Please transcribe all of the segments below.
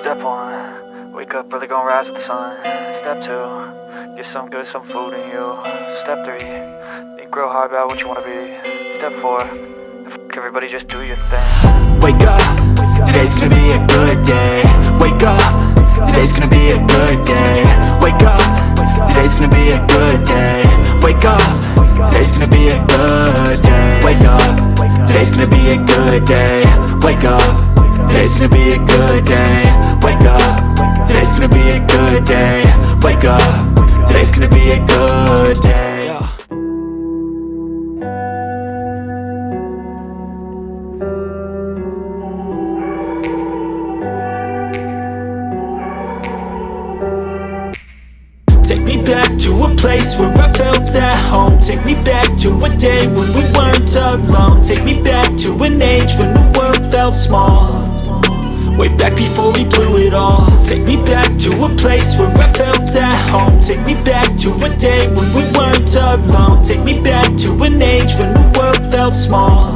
Step 1, wake up early, gonna rise with the sun. Step 2, get some good, some food in you. Step 3, think real hard about what you wanna be. Step 4, everybody just do your thing. Wake up, today's gonna be a good day. Wake up, today's gonna be a good day. Wake up, today's gonna be a good day. Wake up, today's gonna be a good day. Wake up, today's gonna be a good day. Wake up, today's gonna be a good day. Wake up, today's gonna be a good day. Wake up, today's gonna be a good day. Take me back to a place where I felt at home. Take me back to a day when we weren't alone. Take me back to an age when the world felt small. Way back before we blew it all. Take me back to a place where I felt at home. Take me back to a day when we weren't alone. Take me back to an age when the world felt small.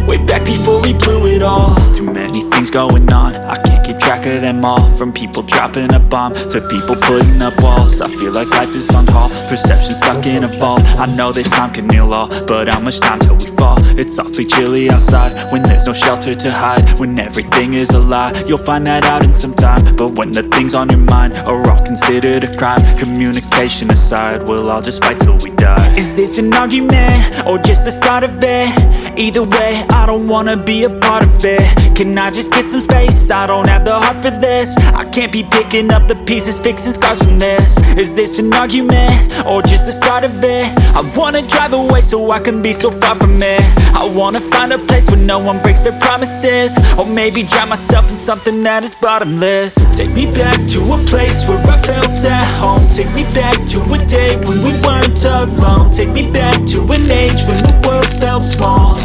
Way back before we blew it all. Too many things going on, I can't keep track of them all. From people dropping a bomb to people putting up walls. I feel like life is on hold, perception stuck in a vault. I know that time can heal all, but how much time till we fall? It's awfully chilly outside, when there's no shelter to hide. When everything is a lie, you'll find that out in some time. But when the things on your mind are all considered a crime, communication aside, we'll all just fight till we die. Is this an argument, or just the start of it? Either way, I don't wanna be a part of it. Can I just get some space? I don't have the heart for this. I can't be picking up the pieces, fixing scars from this. Is this an argument, or just the start of it? I wanna drive away so I can be so far from it. I wanna find a place where no one breaks their promises. Or maybe drown myself in something that is bottomless. Take me back to a place where I felt at home. Take me back to a day when we weren't alone. Take me back to an age when the world felt small.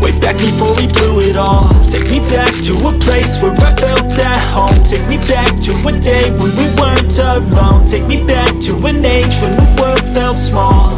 Way back before we blew it all. Take me back to a place where I felt at home. Take me back to a day when we weren't alone. Take me back to an age when the world felt small.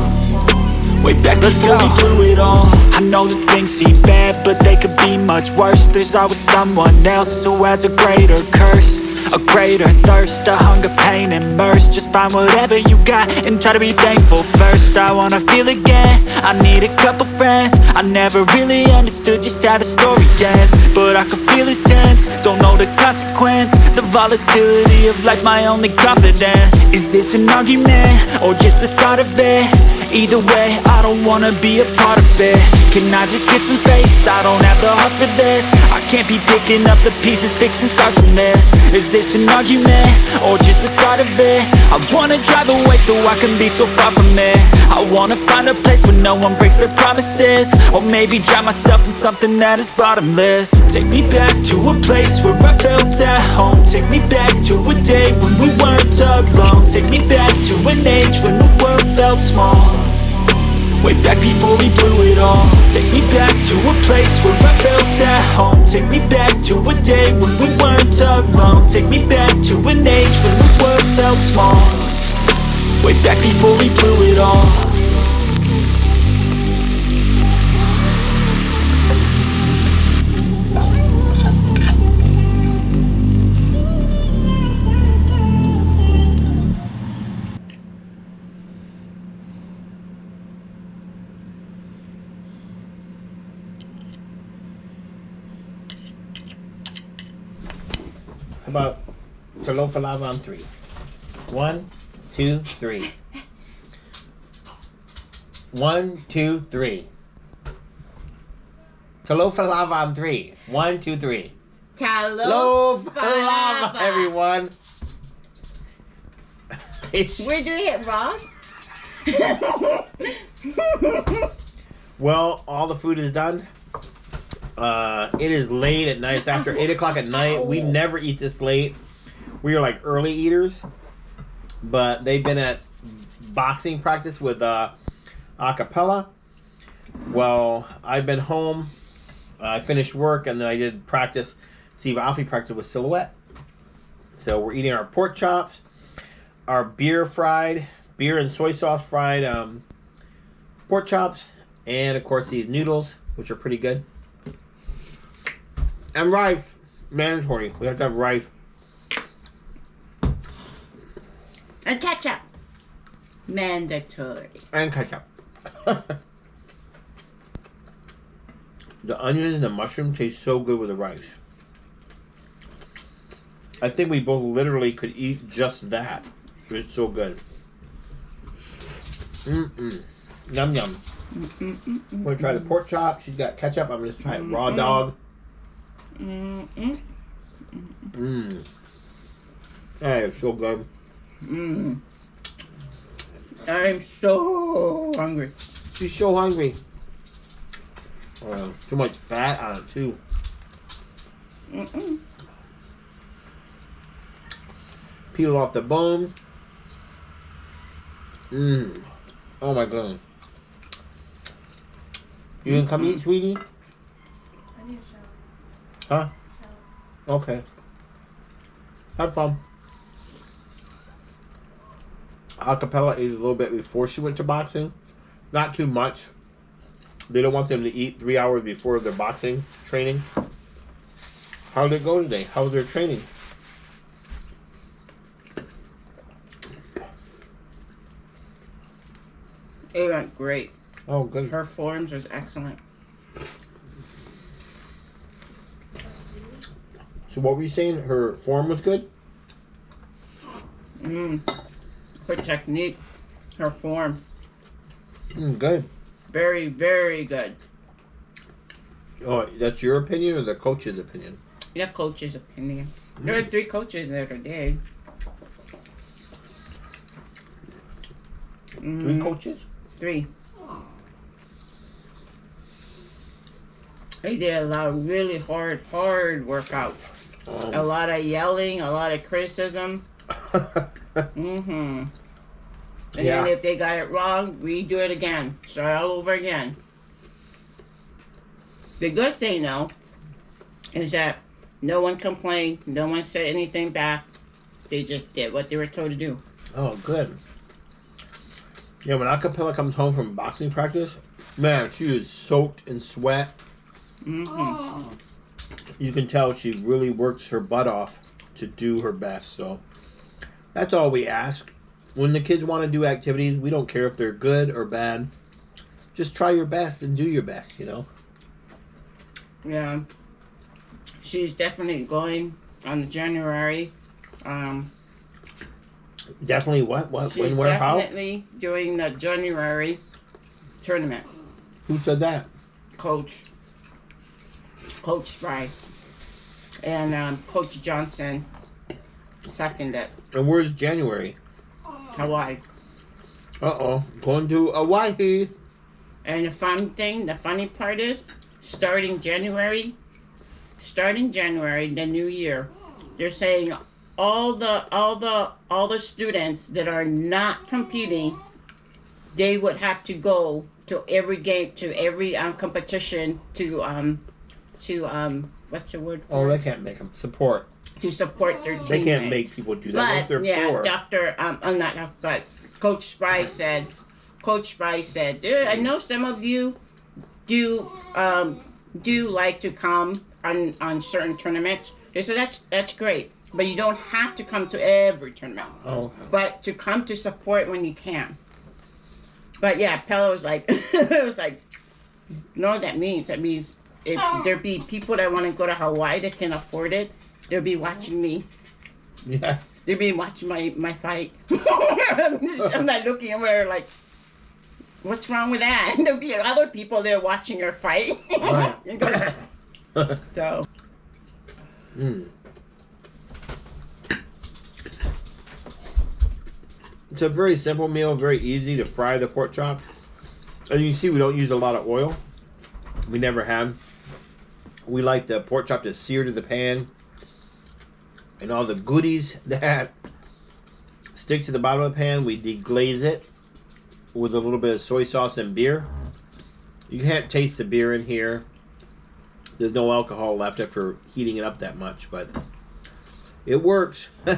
Way back before we blew it all. I know that things seem bad, but they could be much worse. There's always someone else who has a greater curse, a greater thirst, a hunger, pain, and mercy. Just find whatever you got and try to be thankful first. I wanna feel again, I need a couple friends. I never really understood just how the story ends, but I can feel it's tense, don't know the consequence. The volatility of life, my only confidence. Is this an argument, or just the start of it? Either way, I don't wanna be a part of it. Can I just get some space? I don't have the heart for this. I can't be picking up the pieces, fixing scars from this. Is this an argument, or just the start of it? I wanna drive away so I can be so far from it. I wanna find a place where no one breaks their promises. Or maybe drown myself in something that is bottomless. Take me back to a place where I felt at home. Take me back to a day when we weren't alone. Take me back to an age when the world felt small. Way back before we blew it all. Take me back to a place where I felt at home. Take me back to a day when we weren't alone. Take me back to an age when the world felt small. Way back before we blew it all. How about Talofa Lava on 3? 1, 2, 3. 1, 2, 3. Talofa Lava on 3. 1, 2, 3. Talofa Lava, everyone. We're doing it wrong? Well, all the food is done. It is late at night. It's after 8 o'clock at night. We never eat this late. We are like early eaters. But they've been at boxing practice with acapella. Well, I've been home. I finished work and then I did practice. Steve Alfie practiced with Silhouette. So we're eating our pork chops, our beer and soy sauce fried pork chops, and of course these noodles, which are pretty good. And rice. mandatory. We have to have rice And ketchup. Mandatory. and ketchup. The onions and the mushroom taste so good with the rice. I think we both literally could eat just that. It's so good. Yum yum. I'm gonna try the pork chop. She's got ketchup. I'm gonna try raw dog. That is so good. I'm so hungry. She's so hungry. Too much fat on it too. Peel off the bone. Oh my god. You gonna come eat, sweetie? I need a shower. Huh? Okay. Have fun. Acapella ate a little bit before she went to boxing. Not too much. They don't want them to eat 3 hours before their boxing training. How did it go today? How was their training? It went great. Oh, good. Her forms was excellent. So what were you saying? Her form was good? Her technique, her form, Good. very, very good. Oh, that's your opinion or the coach's opinion? Yeah, coach's opinion. There were 3 coaches there today. 3 coaches? 3. They did a lot of really hard workout. A lot of yelling, a lot of criticism. And Yeah. then if they got it wrong, redo it again. Start all over again. The good thing, though, is that no one complained. No one said anything back. They just did what they were told to do. Oh, good. Yeah, when Acapella comes home from boxing practice, man, she is soaked in sweat. You can tell she really works her butt off to do her best. So that's all we ask. When the kids want to do activities, we don't care if they're good or bad. Just try your best and do your best, you know? Yeah. She's definitely going on the January. Definitely what? What? She's When, where, how? definitely doing the January tournament. Who said that? Coach Spry. And Coach Johnson seconded. And where's January? Hawaii. Uh-oh. Going to Hawaii. And the funny part is, starting January, the new year, they're saying all the students that are not competing, they would have to go to every game, to every competition, to what's the word Oh, for they it? can't make them support. To support their teammates. They can't make people do that. But They're yeah, poor. but Coach Spry said, "Dude, I know some of you do like to come on certain tournaments." They said that's great, but you don't have to come to every tournament. Oh, okay. But to come to support when you can. But yeah, Pella was like, it was like, you know what that means? That means if there be people that want to go to Hawaii that can afford it, they'll be watching me. Yeah. They'll be watching my fight. I'm not looking over like, what's wrong with that? And there'll be other people there watching your fight. Right. So. It's a very simple meal, very easy to fry the pork chop. And you can see we don't use a lot of oil. We never have. We like the pork chop to sear to the pan. And all the goodies that stick to the bottom of the pan, we deglaze it with a little bit of soy sauce and beer. You can't taste the beer in here. There's no alcohol left after heating it up that much, but it works. More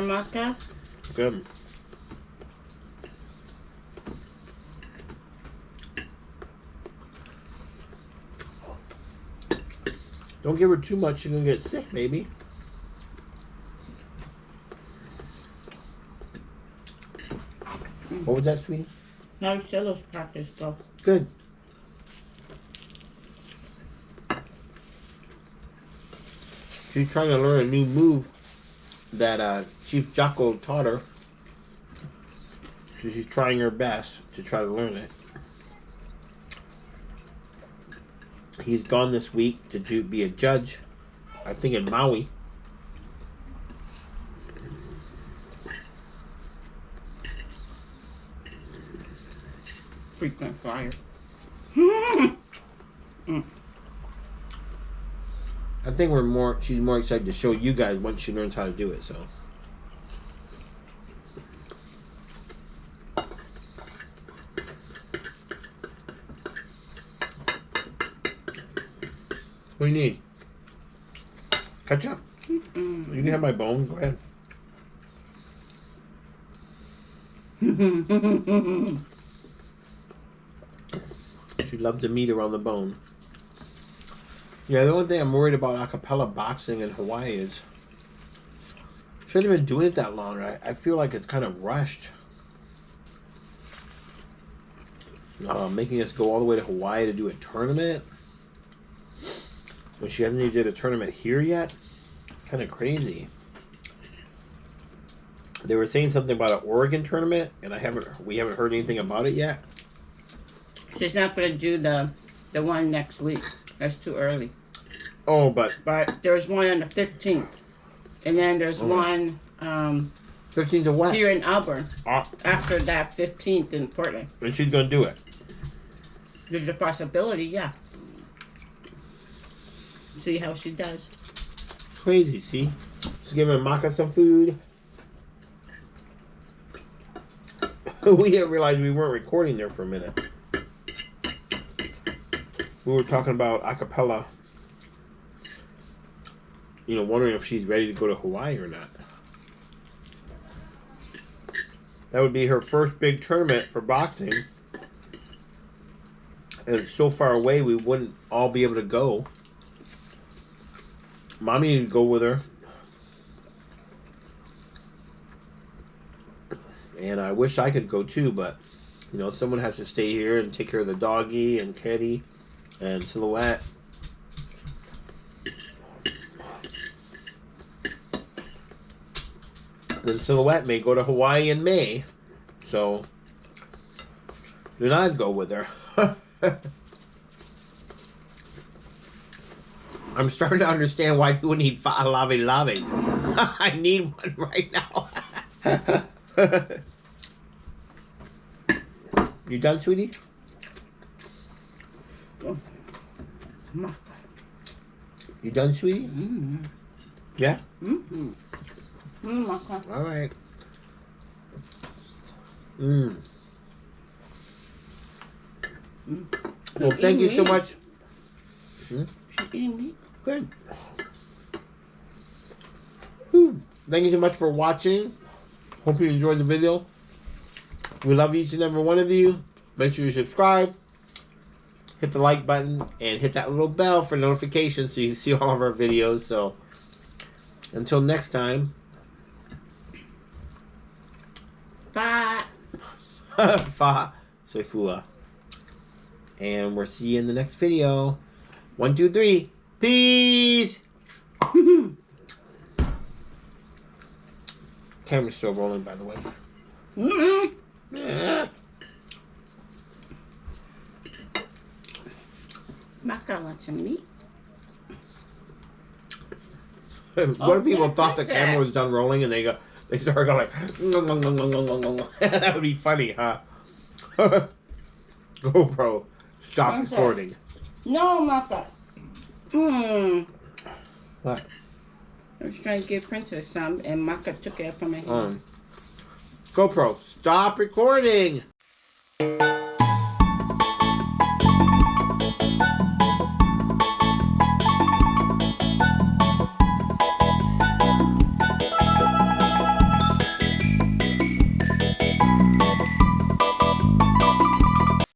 maca? Good. Don't give her too much. She's gonna get sick, baby. What was that, sweetie? How's Cello's practice go? Good. She's trying to learn a new move that Chief Jocko taught her. So she's trying her best to try to learn it. He's gone this week to be a judge, I think in Maui. Frequent flyer. I think she's more excited to show you guys once she learns how to do it, so. What do you need? Ketchup? You can have my bone. Go ahead. She loved the meat around the bone. Yeah, the only thing I'm worried about acapella boxing in Hawaii is she hasn't been doing it that long. I feel like it's kind of rushed. Making us go all the way to Hawaii to do a tournament when she hasn't even did a tournament here yet. Kind of crazy. They were saying something about an Oregon tournament, and we haven't heard anything about it yet. She's not gonna do the one next week. That's too early. Oh, but there's one on the 15th, and then there's one 15th of what? here in Auburn. After that 15th in Portland. And she's gonna do it. There's a possibility, yeah. See how she does. Crazy, see? She's giving Maka some food. We didn't realize we weren't recording there for a minute. We were talking about acapella. You know, wondering if she's ready to go to Hawaii or not. That would be her first big tournament for boxing. And it's so far away we wouldn't all be able to go. Mommy needed to go with her. And I wish I could go too, but you know, someone has to stay here and take care of the doggy and Kitty and Silhouette. Then Silhouette may go to Hawaii in May, so then I'd go with her. I'm starting to understand why people need lave laves. I need one right now. You done, sweetie? You done, sweetie? Mm-hmm. Yeah? Mm-hmm. Mm-hmm. All right. Mm. Well, thank you so much. She's eating meat. Good. Whew. Thank you so much for watching. Hope you enjoyed the video. We love each and every one of you. Make sure you subscribe, hit the like button, and hit that little bell for notifications so you can see all of our videos. So, until next time. Fa. Fa. Soifua. And we'll see you in the next video. 1, 2, 3. Peace! Camera's still rolling, by the way. Mm-hmm. Yeah. Maka wants some meat. What if people yeah, thought the camera was princess. done rolling and they started going like, that would be funny, huh? GoPro, stop Princess. recording. No, Maka. What? I was trying to give Princess some, and Maka took it from my hand. GoPro, stop recording.